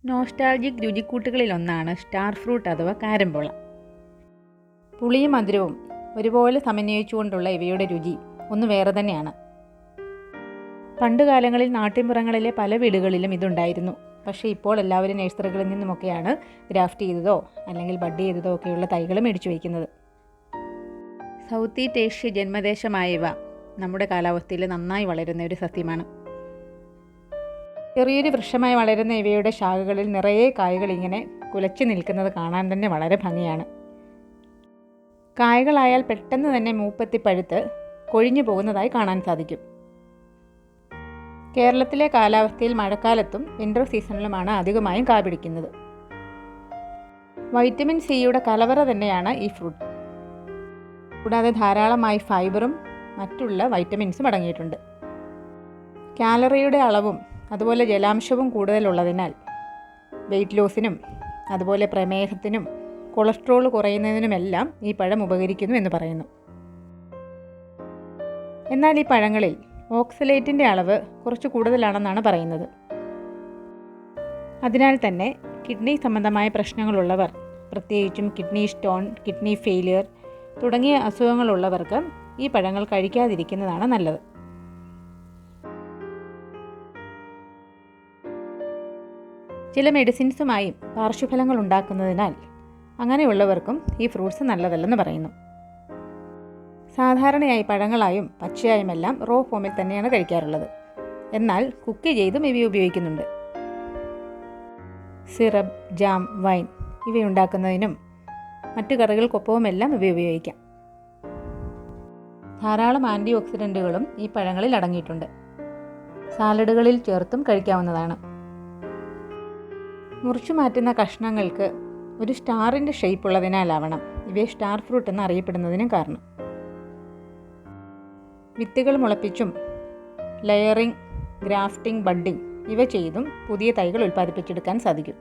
Nostalgic രുചിക്കൂട്ടുകളിലൊന്നാണ് star fruit അഥവാ കാരംബോള. പുളിയും മധുരവും ഒരുപോലെ സമന്വയിച്ചുകൊണ്ടുള്ള ഇവയുടെ രുചി ഒന്ന് വേറെ തന്നെയാണ്. പണ്ടുകാലങ്ങളിൽ നാട്ടിൻപുറങ്ങളിലെ പല വീടുകളിലും ഇതുണ്ടായിരുന്നു. പക്ഷേ ഇപ്പോൾ എല്ലാവരും നഴ്സറികളിൽ നിന്നുമൊക്കെയാണ് ഗ്രാഫ്റ്റ് ചെയ്തതോ അല്ലെങ്കിൽ ബഡ് ചെയ്തതോ ഒക്കെയുള്ള തൈകൾ മേടിച്ചു വയ്ക്കുന്നത്. സൗത്ത് ഈസ്റ്റ് ഏഷ്യ ജന്മദേശമായ ഇവ നമ്മുടെ കാലാവസ്ഥയിൽ നന്നായി വളരുന്ന ഒരു സസ്യമാണ്. ചെറിയൊരു വൃക്ഷമായി വളരുന്ന ഇവയുടെ ശാഖകളിൽ നിറയെ കായ്കൾ ഇങ്ങനെ കുലച്ചു നിൽക്കുന്നത് കാണാൻ തന്നെ വളരെ ഭംഗിയാണ്. കായ്കളായാൽ പെട്ടെന്ന് തന്നെ മൂപ്പെത്തി പഴുത്ത് കൊഴിഞ്ഞു പോകുന്നതായി കാണാൻ സാധിക്കും. കേരളത്തിലെ കാലാവസ്ഥയിൽ മഴക്കാലത്തും വിൻ്റർ സീസണിലുമാണ് അധികമായും കാ പിടിക്കുന്നത്. വൈറ്റമിൻ സിയുടെ കലവറ തന്നെയാണ് ഈ ഫ്രൂട്ട്. കൂടാതെ ധാരാളമായി ഫൈബറും മറ്റുള്ള വൈറ്റമിൻസും അടങ്ങിയിട്ടുണ്ട്. കാലറിയുടെ അളവും അതുപോലെ ജലാംശവും കൂടുതലുള്ളതിനാൽ വെയിറ്റ് ലോസിനും അതുപോലെ പ്രമേഹത്തിനും കൊളസ്ട്രോൾ കുറയുന്നതിനുമെല്ലാം ഈ പഴം ഉപകരിക്കുന്നു എന്ന് പറയുന്നു. എന്നാൽ ഈ പഴങ്ങളിൽ ഓക്സലേറ്റിൻ്റെ അളവ് കുറച്ച് കൂടുതലാണെന്നാണ് പറയുന്നത്. അതിനാൽ തന്നെ കിഡ്നി സംബന്ധമായ പ്രശ്നങ്ങളുള്ളവർ, പ്രത്യേകിച്ചും കിഡ്നി സ്റ്റോൺ, കിഡ്നി ഫെയിലിയർ തുടങ്ങിയ അസുഖങ്ങളുള്ളവർക്ക് ഈ പഴങ്ങൾ കഴിക്കാതിരിക്കുന്നതാണ് നല്ലത്. ചില മെഡിസിൻസുമായും പാർശ്വഫലങ്ങൾ ഉണ്ടാക്കുന്നതിനാൽ അങ്ങനെയുള്ളവർക്കും ഈ ഫ്രൂട്ട്സ് നല്ലതല്ലെന്ന് പറയുന്നു. സാധാരണയായി പഴങ്ങളായും പച്ചയായുമെല്ലാം റോ ഫോമിൽ തന്നെയാണ് കഴിക്കാറുള്ളത്. എന്നാൽ കുക്ക് ചെയ്തും ഇവ ഉപയോഗിക്കുന്നുണ്ട്. സിറപ്പ്, ജാം, വൈൻ ഇവയുണ്ടാക്കുന്നതിനും മറ്റു കറികൾക്കൊപ്പവുമെല്ലാം ഇവ ഉപയോഗിക്കാം. ധാരാളം ആൻറ്റി ഓക്സിഡൻറ്റുകളും ഈ പഴങ്ങളിൽ അടങ്ങിയിട്ടുണ്ട്. സാലഡുകളിൽ ചേർത്തും കഴിക്കാവുന്നതാണ്. മുറിച്ചു മാറ്റുന്ന കഷ്ണങ്ങൾക്ക് ഒരു സ്റ്റാറിൻ്റെ ഷേപ്പ് ഉള്ളതിനാലാവണം ഇവയെ സ്റ്റാർ ഫ്രൂട്ട് എന്ന് അറിയപ്പെടുന്നതിനും കാരണം. വിത്തുകൾ മുളപ്പിച്ചും ലെയറിംഗ്, ഗ്രാഫ്റ്റിംഗ്, ബഡ്ഡിംഗ് ഇവ ചെയ്തും പുതിയ തൈകൾ ഉൽപ്പാദിപ്പിച്ചെടുക്കാൻ സാധിക്കും.